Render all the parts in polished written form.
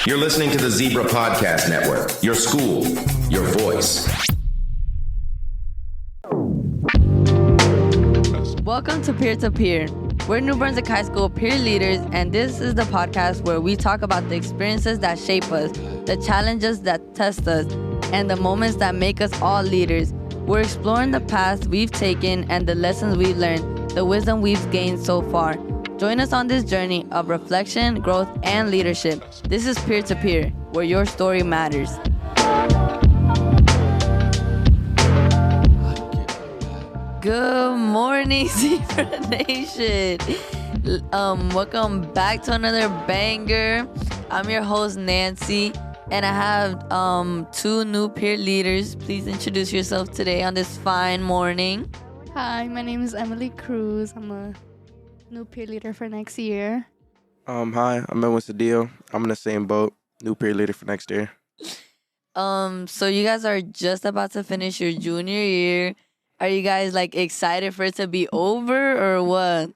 You're listening to the Zebra Podcast Network. Your school, your voice. Welcome to Peer to Peer. We're New Brunswick High School peer leaders, and this is the podcast where we talk about the experiences that shape us, the challenges that test us, and the moments that make us all leaders. We're exploring the paths we've taken and the lessons we've learned, the wisdom we've gained so far. Join us on this journey of reflection, growth, and leadership. This is Peer to Peer, where your story matters. Good morning, Zebra Nation. Welcome back to another banger. I'm your host, Nancy, and I have two new peer leaders. Please introduce yourself today on this fine morning. Hi, my name is Emily Cruz. I'm a new peer leader for next year. Hi, I'm Edwin Cedillo. I'm in the same boat. New peer leader for next year. So you guys are just about to finish your junior year. Are you guys like excited for it to be over or what?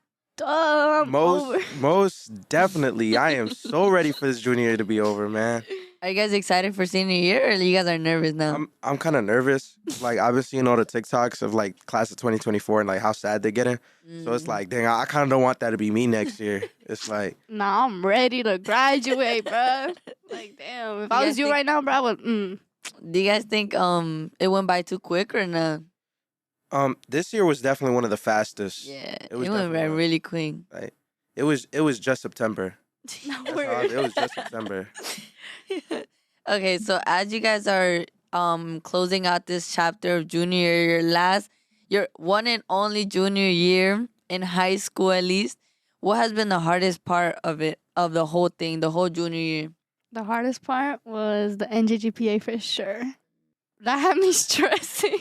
Most definitely. I am so ready for this junior year to be over, man. Are you guys excited for senior year or you guys are nervous now? I'm kind of nervous. Like, I've been seeing all the TikToks of like class of 2024 and like how sad they're getting. So it's like, dang, I kind of don't want that to be me next year. It's like, Nah, I'm ready to graduate, bro. Like, damn, if I was you right now, bro, I would. Do you guys think it went by too quick or not? this year was definitely one of the fastest. Yeah, it was went by definitely really quick. Like, it was just September. No, It was just September. Okay, so as you guys are closing out this chapter of junior year, your one and only junior year in high school at least, what has been the hardest part of the whole thing, the whole junior year? The hardest part was the NJGPA for sure. That had me stressing.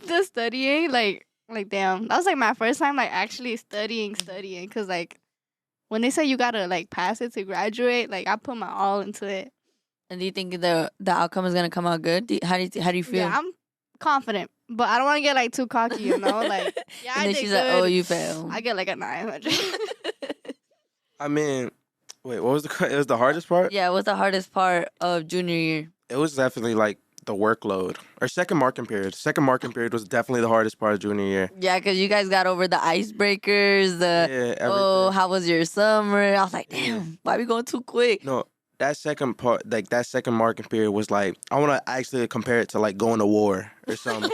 The studying, like damn, that was like my first time like actually studying, cause like when they say you gotta like pass it to graduate, like I put my all into it. And do you think the outcome is gonna come out good? How do you feel? Yeah, I'm confident, but I don't want to get like too cocky, you know. Like, yeah, and I then did she's good. like, "Oh, you failed." I get like a 900. I mean, wait, what was it was the hardest part? Yeah, what's the hardest part of junior year? It was definitely like the workload. Or second marking period. Second marking period was definitely the hardest part of junior year. Yeah, because you guys got over the icebreakers, Everything. how was your summer? I was like, damn, why we going too quick? No, that second part, like that second marking period was like, I want to actually compare it to like going to war or something.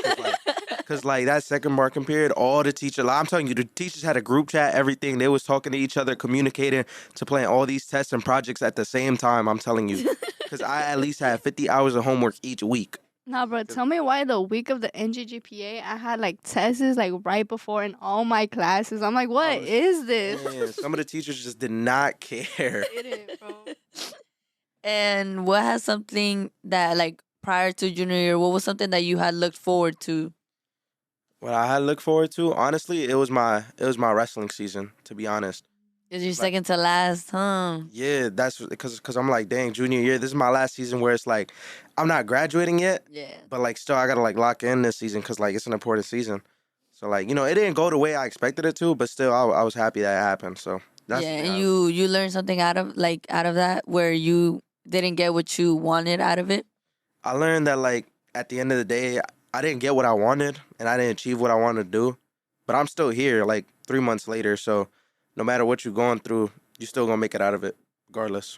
Because like that second marking period, all the teachers, like, I'm telling you, the teachers had a group chat, everything. They was talking to each other, communicating to plan all these tests and projects at the same time, I'm telling you. Because I at least had 50 hours of homework each week. Nah, bro, tell me why the week of the NGGPA, I had like tests like right before in all my classes. I'm like, what is this? Man, some of the teachers just did not care. It, bro. And what has something that, like, prior to junior year, what was something that you had looked forward to? What I had looked forward to, honestly, it was my wrestling season, to be honest. Is your second to last, huh? Yeah, that's because I'm like, dang, junior year, this is my last season where it's like, I'm not graduating yet, Yeah. but like still I gotta like lock in this season because like it's an important season. So like, you know, it didn't go the way I expected it to, but still I was happy that it happened. So that's And you learned something out of that where you didn't get what you wanted out of it? I learned that like at the end of the day, I didn't get what I wanted and I didn't achieve what I wanted to do, but I'm still here like 3 months later. So no matter what you're going through, you're still gonna make it out of it regardless.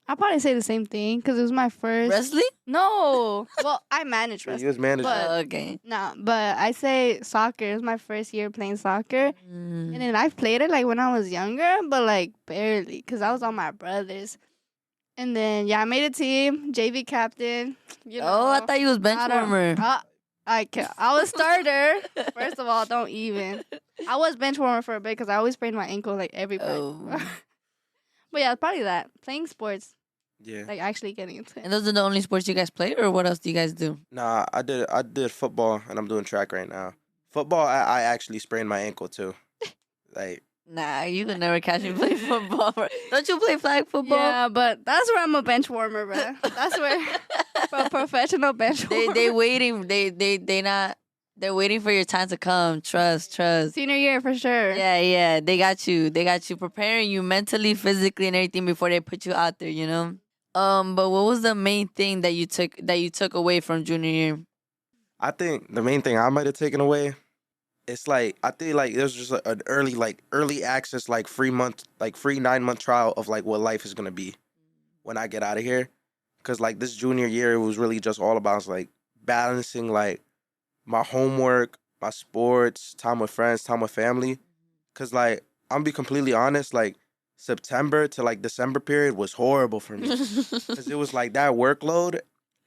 I'll probably say the same thing because it was my first. Wrestling? No. Well, I managed You wrestling. was managing. Okay. Nah, but I say soccer. It was my first year playing soccer. Mm. And then I've played it like when I was younger, but like barely because I was on my brothers. And then, yeah, I made a team, JV captain. You know, Oh, I thought you was bench I don't- warmer. I was starter. First of all, don't even. I was bench warmer for a bit because I always sprained my ankle like every play. Oh. But yeah, probably that. Playing sports, Yeah. like actually getting into it. And those are the only sports you guys play, or what else do you guys do? Nah, I did football and I'm doing track right now. Football, I actually sprained my ankle too. Like, Nah, you could never catch me play football. Don't you play flag football? Yeah, but that's where I'm a bench warmer, bro. That's where for a professional bench warmer. They waiting. They not They're waiting for your time to come. Trust. Senior year for sure. Yeah. They got you preparing you mentally, physically, and everything before they put you out there, you know? But what was the main thing that you took away from junior year? I think the main thing I might have taken away, it's like I think like there's just an early access free 9-month trial of like what life is gonna be when I get out of here, because like this junior year it was really just all about like balancing like my homework, my sports, time with friends, time with family, because like I'm gonna be completely honest, like September to like December period was horrible for me because it was like that workload.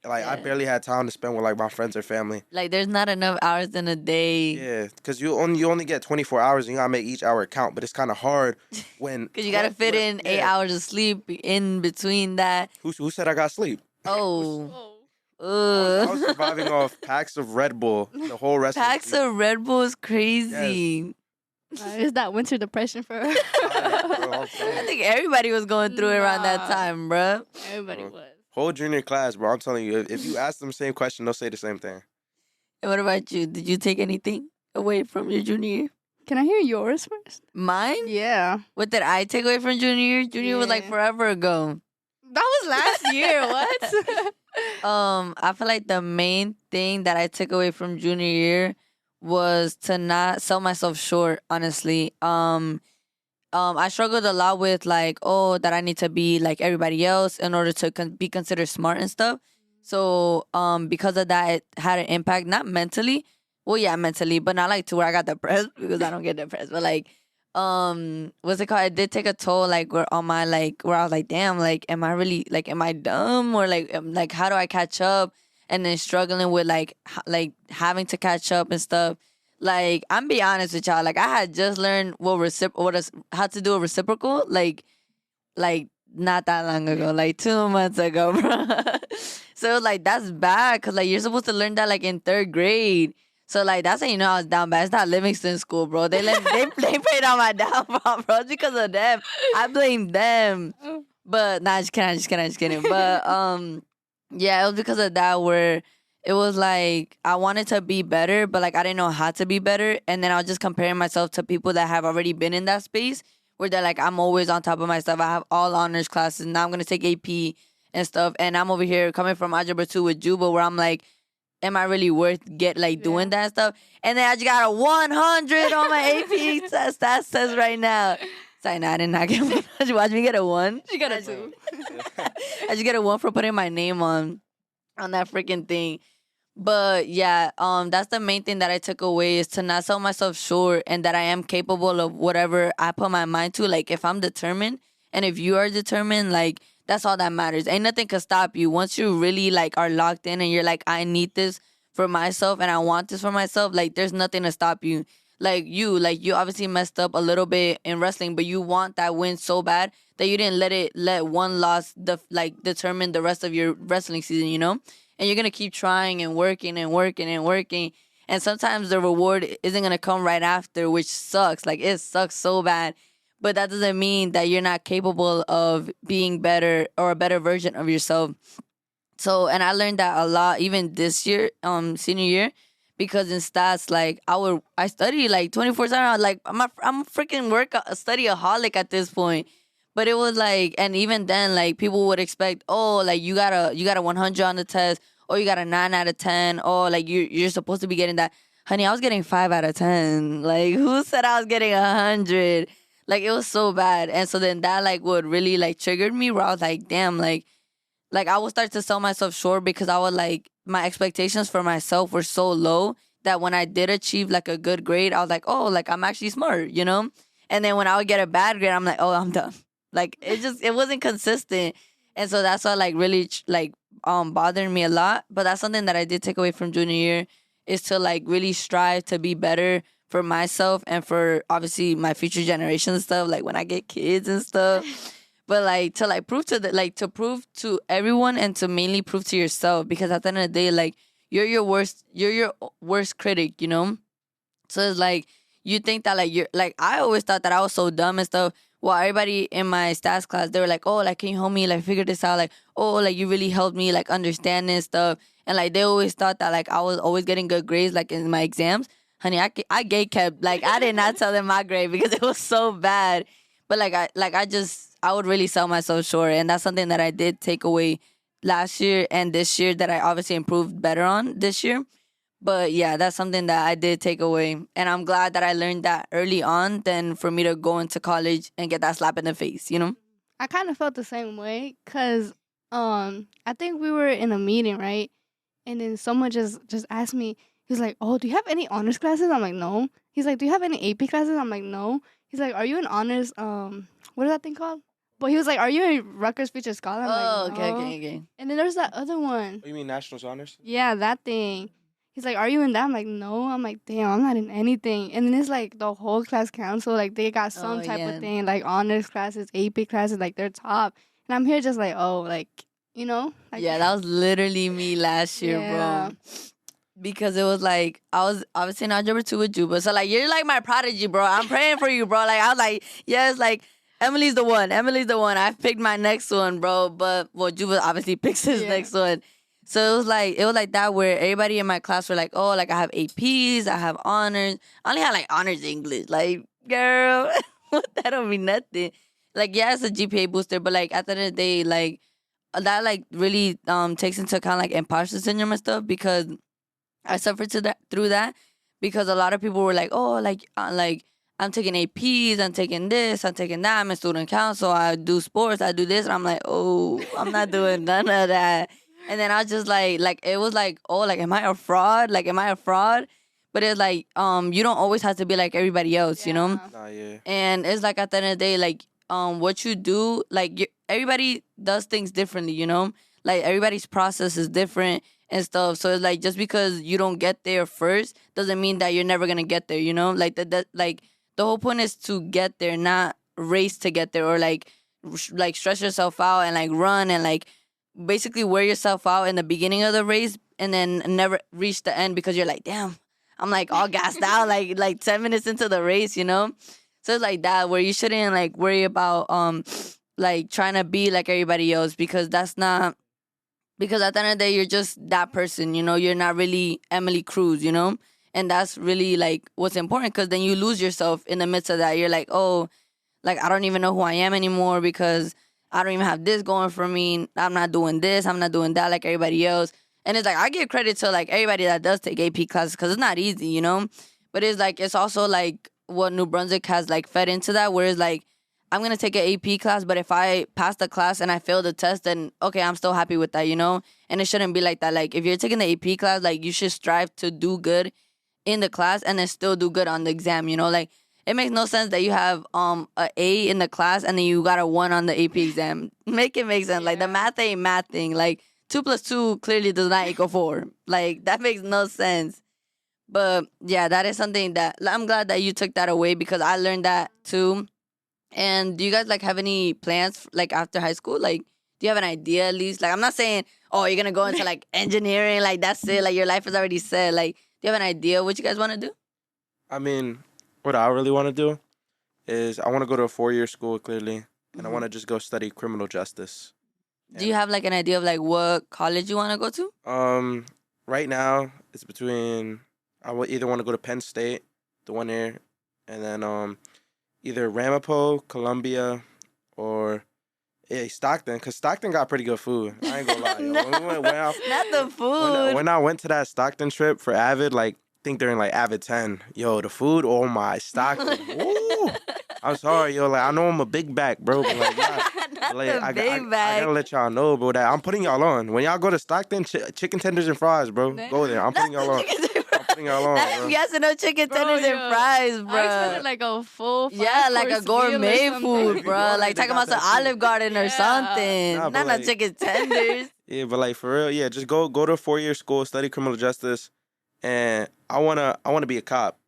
Like, I barely had time to spend with, like, my friends or family. Like, there's not enough hours in a day. Yeah, because you only get 24 hours, and you got to make each hour count. But it's kind of hard when... Because you got to fit in 8 hours of sleep in between that. Who said I got sleep? Oh. I was surviving off packs of Red Bull the whole rest Packs of Red Bull is crazy. Yes. Is that winter depression for her? I think everybody was going through it around that time, bro. Everybody was. Whole junior class, bro. I'm telling you, if you ask them the same question, they'll say the same thing. And what about you? Did you take anything away from your junior year? Can I hear yours first? Mine? Yeah. What did I take away from junior year? Junior year was like forever ago. That was last year. What? I feel like the main thing that I took away from junior year was to not sell myself short, honestly. I struggled a lot with like, that I need to be like everybody else in order to be considered smart and stuff. So, because of that, it had an impact, not mentally. Well, yeah, mentally, but not like to where I got depressed because I don't get depressed. But like, what's it called? It did take a toll, like where on my where I was like, damn, like, am I dumb or like how do I catch up? And then struggling with like having to catch up and stuff. Like, I'm be honest with y'all. Like, I had just learned how to do a reciprocal. Like not that long ago, like 2 months ago, bro. So like that's bad because like you're supposed to learn that like in 3rd grade. So like that's how you know I was down bad. It's not Livingston school, bro. They played on my downfall, bro. It's because of them. I blame them. But nah, just kidding. But yeah, it was because of that where it was like I wanted to be better, but like I didn't know how to be better. And then I was just comparing myself to people that have already been in that space where they're like, I'm always on top of my stuff. I have all honors classes. Now I'm going to take AP and stuff. And I'm over here coming from Algebra 2 with Juba where I'm like, am I really worth doing that stuff? And then I just got a 100 on my AP test. That says right now. It's like, nah, I did not get 100. Watch me get a 1. She got a 2. I just get a 1 for putting my name on that freaking thing. But yeah, that's the main thing that I took away is to not sell myself short and that I am capable of whatever I put my mind to. Like, if I'm determined and if you are determined, like, that's all that matters. Ain't nothing can stop you. Once you really, like, are locked in and you're like, I need this for myself and I want this for myself, like, there's nothing to stop you. Like, you obviously messed up a little bit in wrestling, but you want that win so bad that you didn't let one loss, determine the rest of your wrestling season, you know? And you're going to keep trying and working and working and working. And sometimes the reward isn't going to come right after, which sucks. Like, it sucks so bad. But that doesn't mean that you're not capable of being better or a better version of yourself. So, and I learned that a lot even this year, senior year, because in stats, like, I study like 24/7. Like, I'm a freaking studyaholic at this point. But it was like, and even then, like, people would expect, like, you got a 100 on the test, or you got a 9 out of 10, or like you're supposed to be getting that. Honey, I was getting 5 out of 10. Like, who said I was getting 100? Like, it was so bad. And so then that like would really like triggered me where I was like, damn, like I would start to sell myself short because I would like, my expectations for myself were so low that when I did achieve like a good grade, I was like, oh, like I'm actually smart, you know? And then when I would get a bad grade, I'm like, oh, I'm done. Like, it wasn't consistent. And so that's what, like, really, like, bothered me a lot. But that's something that I did take away from junior year is to, like, really strive to be better for myself and for, obviously, my future generation and stuff, like, when I get kids and stuff. But, like, to, like, prove to everyone and to mainly prove to yourself. Because at the end of the day, like, you're your worst critic, you know? So it's, like, you think that, like, you're, like, I always thought that I was so dumb and stuff. well, everybody in my stats class, they were like, oh, like, can you help me, like, figure this out? Like, oh, like, you really helped me, like, understand this stuff. And, like, they always thought that, like, I was always getting good grades, like, in my exams. Honey, I gate kept. Like, I did not tell them my grade because it was so bad. But, I would really sell myself short. And that's something that I did take away last year and this year that I obviously improved better on this year. But yeah, that's something that I did take away. And I'm glad that I learned that early on than for me to go into college and get that slap in the face, you know? I kind of felt the same way because I think we were in a meeting, right? And then someone just asked me, he was like, oh, do you have any honors classes? I'm like, no. He's like, do you have any AP classes? I'm like, no. He's like, are you in honors, what is that thing called? But he was like, are you a Rutgers Featured Scholar? I'm like, no. Okay. And then there's that other one. Oh, you mean National Honors? Yeah, that thing. He's like, are you in that? I'm like, no. I'm like, damn, I'm not in anything. And then it's like the whole class council, like they got some type of thing, like honors classes, AP classes, like they're top. And I'm here just like, oh, like, you know? Like, yeah, that was literally me last year, bro. Because it was like, I was obviously in algebra 2 with Juba. So, like, you're like my prodigy, bro. I'm praying for you, bro. Like, I was like, yes, like, Emily's the one. I picked my next one, bro. But, well, Juba obviously picks his next one. So, it was like that where everybody in my class were like, oh, like, I have APs, I have honors. I only had, like, honors English. Like, girl, that don't mean nothing. Like, yeah, it's a GPA booster. But, like, at the end of the day, like, that, like, really takes into account, like, imposter syndrome and stuff because I suffered through that because a lot of people were like, oh, like I'm taking APs, I'm taking this, I'm taking that, I'm in student council, I do sports, I do this. And I'm like, oh, I'm not doing none of that. And then I was just like, it was like, oh, like, am I a fraud? Like, am I a fraud? But it's like, you don't always have to be like everybody else, you know? Nah, yeah. And it's like at the end of the day, like, what you do, like, everybody does things differently, you know? Like, everybody's process is different and stuff. So it's like, just because you don't get there first doesn't mean that you're never gonna get there, you know? Like, like, the whole point is to get there, not race to get there or like stress yourself out and like run and like basically wear yourself out in the beginning of the race and then never reach the end because you're like, damn, I'm like all gassed out like 10 minutes into the race, you know? So it's like that where you shouldn't like worry about like trying to be like everybody else because that's not. Because at the end of the day, you're just that person, you know? You're not really Emily Cruz, you know? And that's really, like, what's important because then you lose yourself in the midst of that. You're like, oh, like, I don't even know who I am anymore because I don't even have this going for me. I'm not doing this. I'm not doing that like everybody else. And it's like, I give credit to, like, everybody that does take AP classes because it's not easy, you know? But it's like, it's also, like, what New Brunswick has, like, fed into that where it's like, I'm going to take an AP class, but if I pass the class and I fail the test, then, okay, I'm still happy with that, you know? And it shouldn't be like that. Like, if you're taking the AP class, like, you should strive to do good in the class and then still do good on the exam, you know? Like, it makes no sense that you have a A in the class and then you got a 1 on the AP exam. Make it make sense. Like, the math ain't mathing. Like, 2 plus 2 clearly does not equal 4. Like, that makes no sense. But, yeah, that is something that I'm glad that you took that away because I learned that, too. And do you guys, like, have any plans, like, after high school? Like, do you have an idea at least? Like, I'm not saying, oh, you're going to go into, like, engineering. Like, that's it. Like, your life is already set. Like, do you have an idea what you guys want to do? I mean, what I really want to do is I want to go to a 4-year school, clearly. And I want to just go study criminal justice. Do you have, like, an idea of, like, what college you want to go to? Right now, it's between, I would either want to go to Penn State, the one here, and then, either Ramapo, Columbia, or Stockton, because Stockton got pretty good food. I ain't gonna lie. Yo. Not the food. When I went to that Stockton trip for Avid, like, I think they're in, like, Avid 10. Yo, the food, oh my, Stockton. Woo! I'm sorry, yo. Like, I know I'm a big back, bro, but, like, I gotta let y'all know, bro, that I'm putting y'all on. When y'all go to Stockton, chicken tenders and fries, bro. Go there. I'm putting y'all on. Yes, no chicken tenders and fries, bro. I expected like a full like a gourmet food, bro. Like talking about some Olive Garden or something. Nah, not like, chicken tenders. Yeah, but like for real, yeah, just go to a 4-year school, study criminal justice, and I wanna be a cop.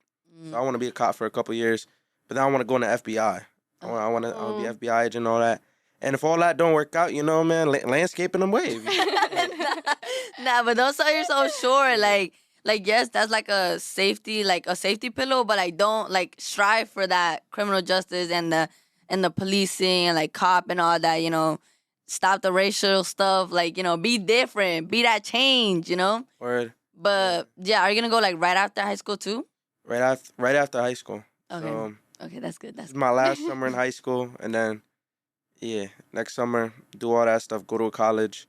So I want to be a cop for a couple years, but then I want to go in the FBI. I want to be an FBI agent and all that. And if all that don't work out, you know, man, landscaping them waves. Nah, but don't sell yourself short. Like, yes, that's like a safety pillow, but like, don't like strive for that criminal justice and and the policing and like cop and all that, you know, stop the racial stuff, like, you know, be different, be that change, you know? Word. But yeah, are you gonna go like right after high school too? Right after high school. Okay. So, Okay, that's good. this That's is my last summer in high school, and then next summer do all that stuff, go to college,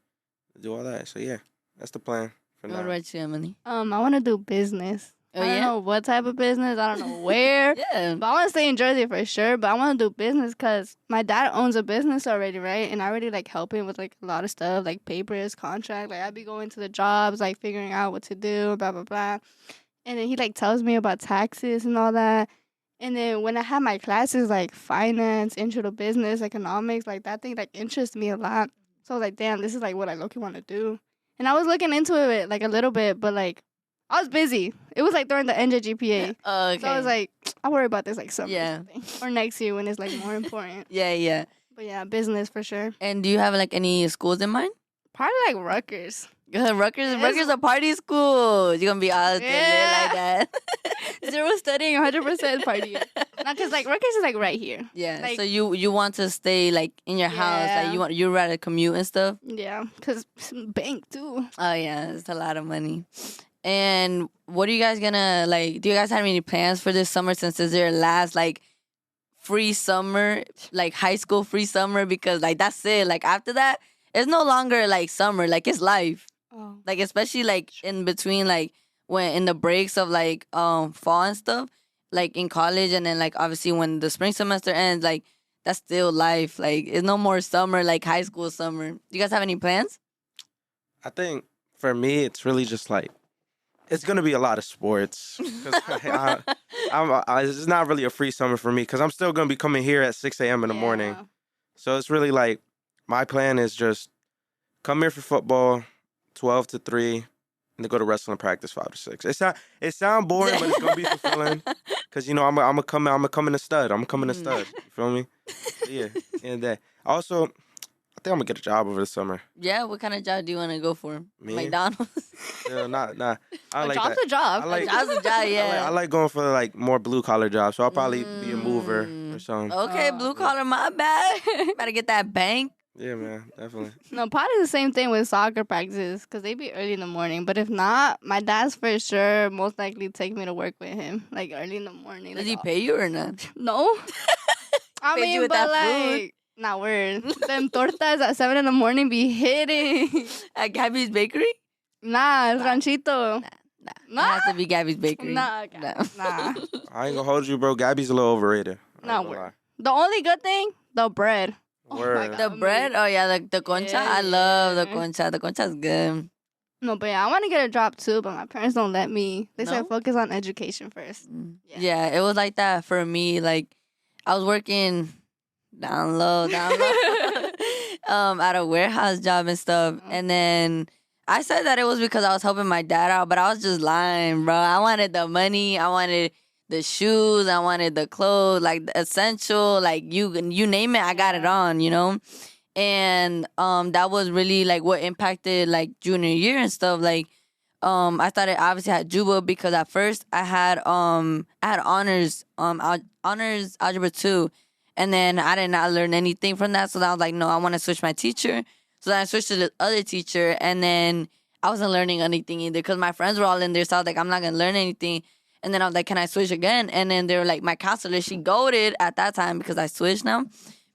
do all that. So yeah, that's the plan for What now. about you, Emily? I want to do business. Oh, I don't yeah? know what type of business. I don't know where. Yeah. But I want to stay in Jersey for sure. But I want to do business because my dad owns a business already, right? And I already like help him with like a lot of stuff, like papers, contract. Like I'd be going to the jobs, like figuring out what to do, blah blah blah. And then he like tells me about taxes and all that. And then when I have my classes like finance, intro to business, economics, like that thing like interests me a lot. So I was like, damn, this is like what I look want to do. And I was looking into it like a little bit, but like I was busy. It was like during the NJGPA. Oh, okay. So I was like, I'll worry about this like summer Yeah. or something. Or next year when it's like more important. Yeah, yeah. But yeah, business for sure. And do you have like any schools in mind? Probably like Rutgers. Rutgers a party school. You're gonna be all lit like that. Zero studying, 100% party. Not because like Rutgers is like right here. Yeah. Like- So you want to stay like in your house, Yeah. like you rather commute and stuff. Yeah, because bank too. Oh yeah, it's a lot of money. And what are you guys gonna like? Do you guys have any plans for this summer since this is your last like free summer, like high school free summer? Because like that's it. Like after that, it's no longer like summer. Like it's life. Oh. Like especially like in between like when in the breaks of like fall and stuff, like in college, and then like obviously when the spring semester ends, like that's still life. Like it's no more summer like high school summer. Do you guys have any plans? I think for me, it's really just like it's gonna be a lot of sports. 'Cause it's not really a free summer for me because I'm still gonna be coming here at 6 a.m. in the morning. Yeah. So it's really like my plan is just come here for football, 12 to 3, and then go to wrestling practice 5 to 6. It sound boring, but it's gonna be fulfilling because you know I'm gonna come in a stud. I'm coming a stud. You feel me? So, yeah, and that. Also, I think I'm gonna get a job over the summer. Yeah, what kind of job do you want to go for? Me? McDonald's? Yeah, nah. I A like job's that. a job. I like- Job's a job, yeah. I like going for like more blue collar jobs, so I'll probably be a mover or something. Okay, blue collar, my bad. Better get that bank. Yeah, man, definitely. No, probably the same thing with soccer practices because they be early in the morning. But if not, my dad's for sure most likely take me to work with him like early in the morning. Does like, he pay you or not? No. I Paid you mean, with but that food? like, not word. Them tortas at 7 in the morning be hitting. At Gabby's Bakery? Nah, el ranchito. Nah. Nah? It has to be Gabby's Bakery. Nah, No. nah. I ain't gonna hold you, bro. Gabby's a little overrated. I ain't Nah, gonna word. The only good thing, the bread. Oh my Word. God. The bread? Oh, yeah, the concha. I love the Yeah. concha. The concha's good. No, but yeah, I want to get a job too, but my parents don't let me. They No? said focus on education first. Yeah. Yeah, it was like that for me. Like, I was working down low, at a warehouse job and stuff. And then I said that it was because I was helping my dad out, but I was just lying, bro. I wanted the money. I wanted the shoes. I wanted the clothes, like the essential, like you name it, I got it on, you know? And that was really like what impacted like junior year and stuff. Like I started obviously at Juba because at first I had honors honors algebra 2, and then I did not learn anything from that. So then I was like, no, I want to switch my teacher. So then I switched to the other teacher, and then I wasn't learning anything either because my friends were all in there. So I was like, I'm not gonna learn anything. And then I was like, can I switch again? And then they were like, my counselor, she goaded at that time because I switched now.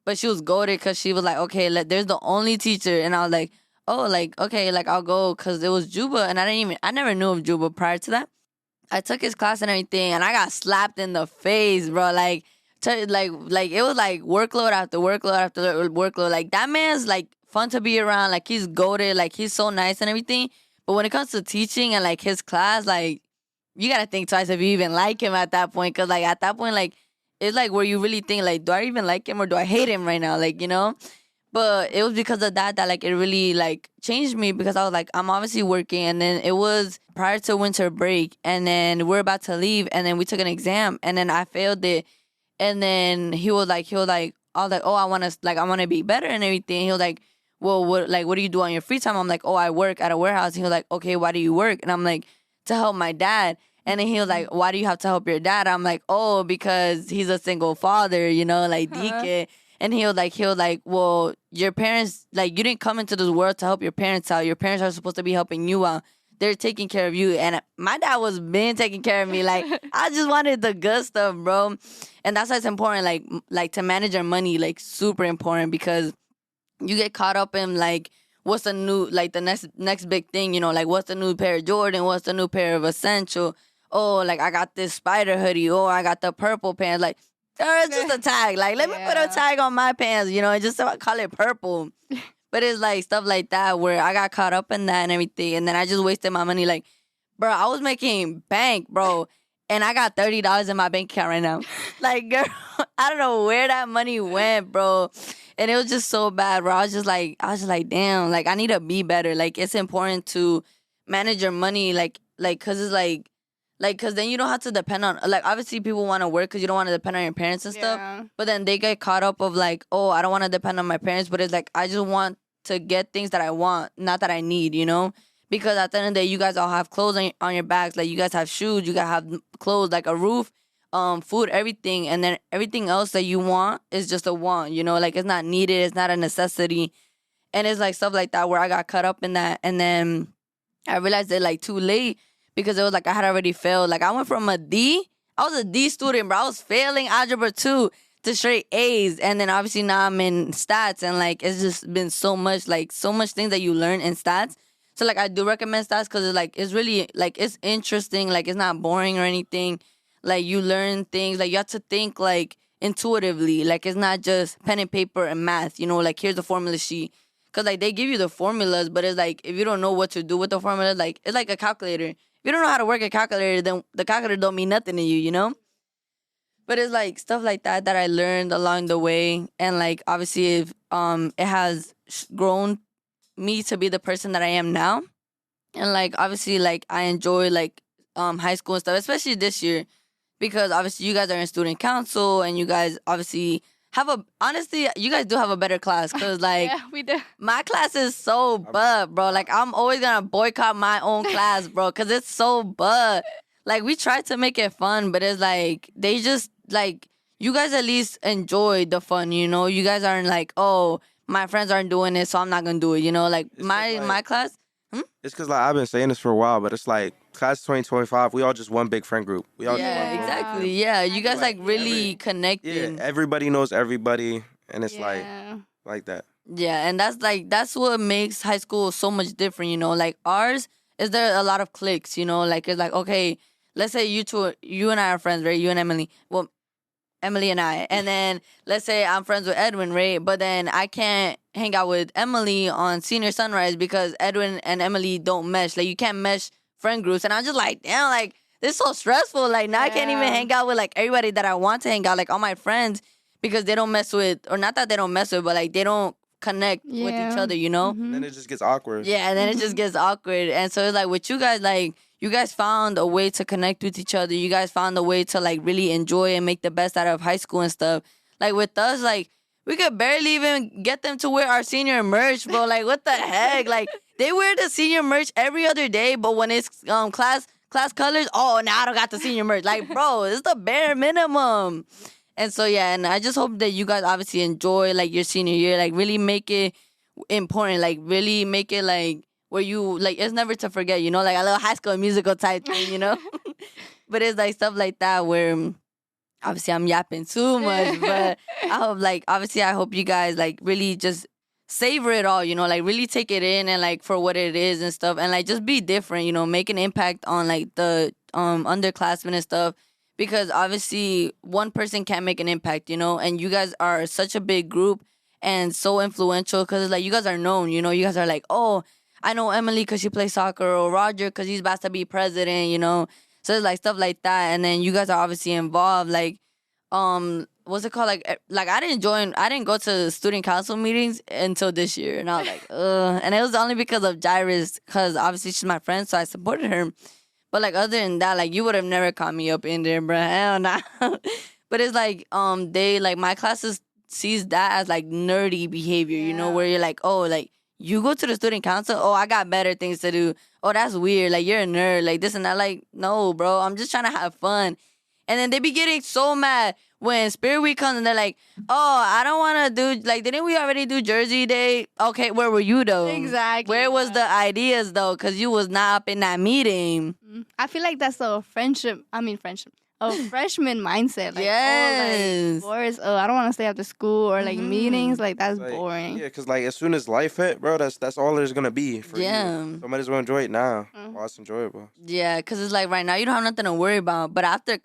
But she was goaded because she was like, okay, there's the only teacher. And I was like, oh, like, okay, like, I'll go because it was Juba. And I never knew of Juba prior to that. I took his class and everything, and I got slapped in the face, bro. Like it was like workload after workload after workload. Like, that man's, like, fun to be around. Like, he's goated. Like, he's so nice and everything. But when it comes to teaching and, like, his class, like, you got to think twice if you even like him at that point. Because, like, at that point, like, it's, like, where you really think, like, do I even like him or do I hate him right now? Like, you know? But it was because of that, like, it really, like, changed me because I was, like, I'm obviously working. And then it was prior to winter break. And then we're about to leave. And then we took an exam. And then I failed it. And then he was like, I was like, oh, I want to be better and everything. He was like, well, what do you do on your free time? I'm like, oh, I work at a warehouse. He was like, okay, why do you work? And I'm like, to help my dad. And then he was like, why do you have to help your dad? I'm like, oh, because he's a single father, you know, like DK. And he was like, well, your parents, like, you didn't come into this world to help your parents out. Your parents are supposed to be helping you out. They're taking care of you. And my dad was been taking care of me. Like, I just wanted the good stuff, bro. And that's why it's important, like to manage your money, like, super important, because you get caught up in, like, what's the new, like, the next big thing, you know, like, what's the new pair of Jordan? What's the new pair of Essential? Oh, like, I got this spider hoodie. Oh, I got the purple pants. Like, it's just a tag. Like, let me put a tag on my pants, you know, and just call it purple. But it's, like, stuff like that where I got caught up in that and everything. And then I just wasted my money. Like, bro, I was making bank, bro. And I got $30 in my bank account right now. Like, girl, I don't know where that money went, bro. And it was just so bad, bro. I was just like, damn, like, I need to be better. Like, it's important to manage your money, like, cause it's like, cause then you don't have to depend on, like, obviously people want to work cause you don't want to depend on your parents and stuff. But then they get caught up of like, oh, I don't want to depend on my parents, but it's like, I just want to get things that I want, not that I need, you know? Because at the end of the day, you guys all have clothes on your backs. Like, you guys have shoes, you guys have clothes, like a roof, food, everything. And then everything else that you want is just a want, you know? Like, it's not needed, it's not a necessity. And it's like stuff like that where I got caught up in that. And then I realized it like too late because it was like I had already failed. Like, I went from a D, I was a D student, bro. I was failing Algebra 2 to straight A's. And then obviously now I'm in stats. And like, it's just been so much things that you learn in stats. So, like, I do recommend stats because it's, like, it's really, like, it's interesting. Like, it's not boring or anything. Like, you learn things. Like, you have to think, like, intuitively. Like, it's not just pen and paper and math. You know, like, here's the formula sheet. Because, like, they give you the formulas, but it's, like, if you don't know what to do with the formulas, like, it's like a calculator. If you don't know how to work a calculator, then the calculator don't mean nothing to you, you know? But it's, like, stuff like that I learned along the way. And, like, obviously, if, it has grown me to be the person that I am now. And like, obviously, like, I enjoy like high school and stuff, especially this year, because obviously you guys are in student council and you guys obviously honestly, you guys do have a better class because like Yeah, we do. my class is so butt, bro. Like, I'm always gonna boycott my own class, bro, because it's so butt. Like, we try to make it fun, but it's like they just like, you guys at least enjoy the fun, you know? You guys aren't like, oh, my friends aren't doing it, so I'm not gonna do it, you know? Like, my class. It's because, like, I've been saying this for a while, but it's like, class 2025, we all just one big friend group. We all just one Yeah, big exactly. Yeah, you guys, like, really connecting. Yeah, everybody knows everybody, and it's like that. Yeah, and that's what makes high school so much different, you know? Like, ours, is there a lot of cliques, you know? Like, it's like, okay, let's say you and I are friends, right? You and Emily. Well, Emily and I. And then let's say I'm friends with Edwin, right? But then I can't hang out with Emily on senior sunrise because Edwin and Emily don't mesh. Like, you can't mesh friend groups. And I'm just like, damn, like, this is so stressful. Like, now I can't even hang out with like everybody that I want to hang out, like all my friends, because they don't mess with, or not that they don't mess with, but like they don't connect with each other, you know? Mm-hmm. Then it just gets awkward. Yeah, and then it just gets awkward. And so it's like with you guys, like, you guys found a way to connect with each other. You guys found a way to like really enjoy and make the best out of high school and stuff. Like, with us, like, we could barely even get them to wear our senior merch, bro. Like, what the heck? Like, they wear the senior merch every other day, but when it's class colors, oh, now I don't got the senior merch. Like, bro, it's the bare minimum. And so, yeah, and I just hope that you guys obviously enjoy, like, your senior year. Like, really make it important. Like, really make it, like, where you, like, it's never to forget, you know? Like, a little High School Musical type thing, you know? But it's, like, stuff like that where, obviously, I'm yapping too much. But I hope, like, obviously, I hope you guys, like, really just savor it all, you know? Like, really take it in and, like, for what it is and stuff. And, like, just be different, you know? Make an impact on, like, the underclassmen and stuff. Because obviously one person can't make an impact, you know, and you guys are such a big group and so influential because, like, you guys are known, you know, you guys are like, oh, I know Emily because she plays soccer, or Roger because he's about to be president, you know, so it's like stuff like that. And then you guys are obviously involved, like, what's it called? Like I didn't go to student council meetings until this year, and I was like, ugh. And it was only because of Jairus, because obviously she's my friend, so I supported her. But, like, other than that, like, you would have never caught me up in there, bro. Hell nah. But it's like, they, like, my classes sees that as, like, nerdy behavior, you know, where you're like, oh, like, you go to the student council, oh, I got better things to do. Oh, that's weird. Like, you're a nerd. Like, this and that. Like, no, bro. I'm just trying to have fun. And then they be getting so mad when Spirit Week comes and they're like, oh, I don't want to do, like, didn't we already do Jersey Day? Okay, where were you, though? Exactly. Where was the ideas, though? Because you was not up in that meeting. I feel like that's a freshman mindset. Like, Yes. Oh, like, boys, I don't want to stay after school or, like, meetings. Like, that's Like, boring. Yeah, because, like, as soon as life hit, bro, that's all there's going to be for you. So might as well enjoy it now while it's enjoyable. Yeah, because it's like right now you don't have nothing to worry about. But after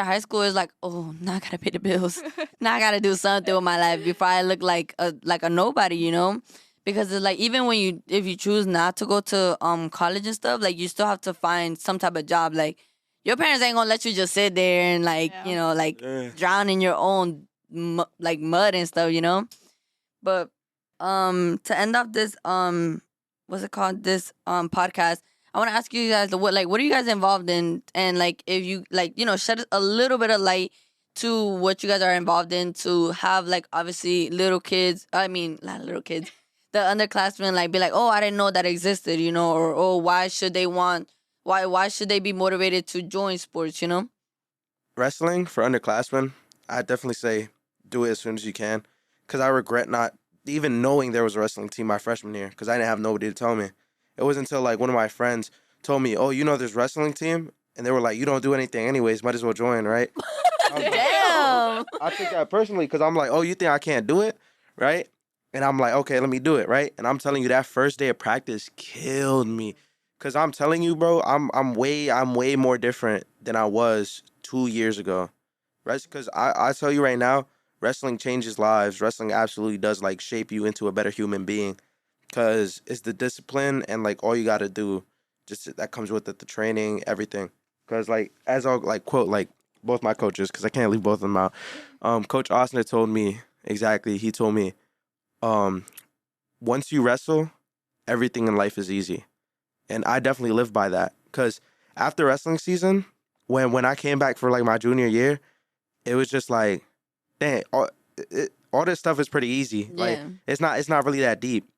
high school, it's like, oh, now I got to pay the bills. Now I got to do something with my life before I look like a nobody, you know? Because it's like, even if you choose not to go to college and stuff, like, you still have to find some type of job. Like, your parents ain't gonna let you just sit there and, like, you know, like, drown in your own like mud and stuff, you know. But to end off this what's it called, this podcast, I want to ask you guys what are you guys involved in, and, like, if you, like, you know, shed a little bit of light to what you guys are involved in, to have, like, obviously not little kids, the underclassmen, like, be like, oh, I didn't know that existed, you know, or, oh, why should they be motivated to join sports, you know? Wrestling for underclassmen, I definitely say do it as soon as you can, because I regret not even knowing there was a wrestling team my freshman year, because I didn't have nobody to tell me. It wasn't until, like, one of my friends told me, oh, you know there's wrestling team? And they were like, you don't do anything anyways, might as well join, right? Damn. I take that personally, because I'm like, oh, you think I can't do it, right? And I'm like, okay, let me do it, right? And I'm telling you, that first day of practice killed me. Because I'm telling you, bro, I'm way more different than I was 2 years ago. Right? Because I tell you right now, wrestling changes lives. Wrestling absolutely does, like, shape you into a better human being. Because it's the discipline and, like, all you got to do. Just that comes with it, the training, everything. Because, like, as I'll, like, quote, like, both my coaches, because I can't leave both of them out. Coach Austin told me, exactly, he told me, once you wrestle, everything in life is easy. And I definitely live by that. Because after wrestling season, when I came back for, like, my junior year, it was just like, dang, all this stuff is pretty easy. Yeah. Like, it's not really that deep.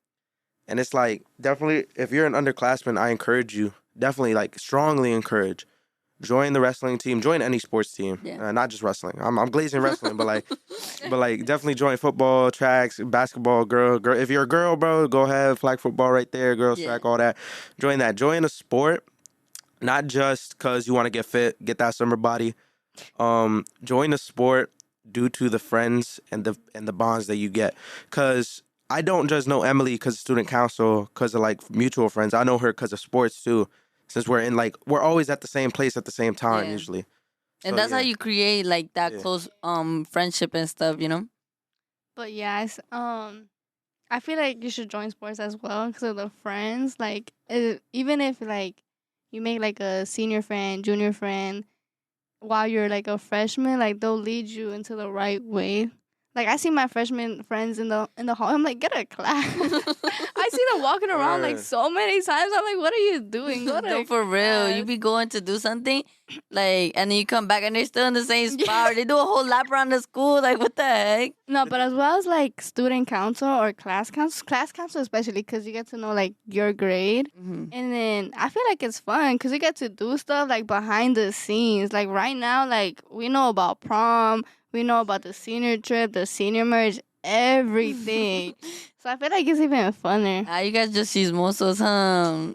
And it's like, definitely, if you're an underclassman, I encourage you, definitely, like, strongly encourage, join the wrestling team, join any sports team, not just wrestling. I'm glazing wrestling, but like definitely join football, tracks, basketball, girl. If you're a girl, bro, go ahead, flag football right there, girls track, all that. Join that. Join a sport, not just because you want to get fit, get that summer body. Join a sport due to the friends and the bonds that you get. Because I don't just know Emily because of student council, because of, like, mutual friends. I know her because of sports too. Since we're always at the same place at the same time usually. And that's how you create, like, that close friendship and stuff, you know? But yeah, I feel like you should join sports as well because of the friends. Like, even if, like, you make, like, a senior friend, junior friend, while you're, like, a freshman, like, they'll lead you into the right way. Like, I see my freshman friends in the hall. I'm like, get a class. I see them walking around, like, so many times. I'm like, what are you doing? Go to No, for real. class. You be going to do something, like, and then you come back and they're still in the same spot. Or they do a whole lap around the school. Like, what the heck? No, but as well as, like, student council or class council especially, because you get to know, like, your grade. Mm-hmm. And then I feel like it's fun because you get to do stuff, like, behind the scenes. Like, right now, like, we know about prom. We know about the senior trip, the senior merge, everything. So I feel like it's even funner. You guys just use muscles, huh?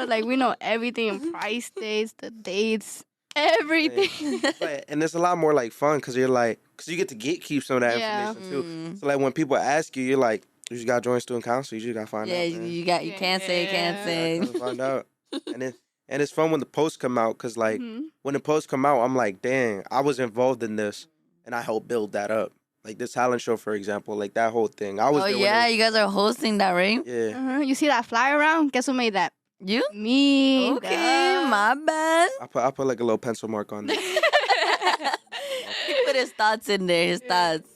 Like, we know everything, price dates, the dates, everything. And it's a lot more, like, fun because you get to keep some of that information too. So, like, when people ask you, you're like, you just got to join student council. You just got to find out. Yeah, you can't say. Gotta find out. And it's fun when the posts come out because, like, when the posts come out, I'm like, dang, I was involved in this. And I helped build that up. Like this talent show, for example, like that whole thing. I was. Oh, yeah, you guys are hosting that, right? Yeah. You see that flyer around? Guess who made that? You? Me. Okay, my bad. I put like a little pencil mark on there. He put his thoughts in there, thoughts.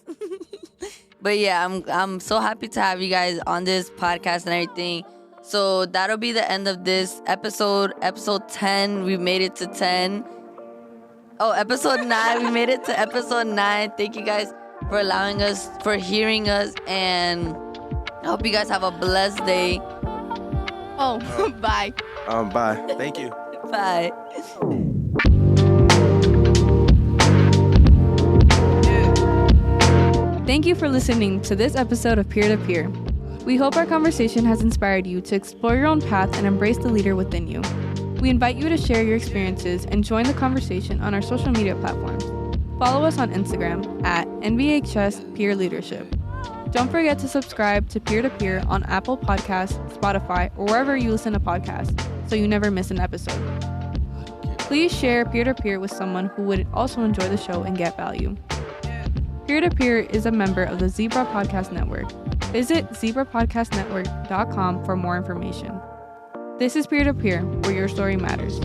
But yeah, I'm so happy to have you guys on this podcast and everything. So that'll be the end of this episode 10. We made it to 10. Oh, episode 9. We made it to episode 9. Thank you guys for allowing us, for hearing us, and I hope you guys have a blessed day. Oh, bye. Bye. Thank you. Bye. Thank you for listening to this episode of Peer to Peer. We hope our conversation has inspired you to explore your own path and embrace the leader within you. We invite you to share your experiences and join the conversation on our social media platforms. Follow us on Instagram at NBHS Peer Leadership. Don't forget to subscribe to Peer to Peer on Apple Podcasts, Spotify, or wherever you listen to podcasts so you never miss an episode. Please share Peer to Peer with someone who would also enjoy the show and get value. Peer to Peer is a member of the Zebra Podcast Network. Visit zebrapodcastnetwork.com for more information. This is Peer to Peer, where your story matters.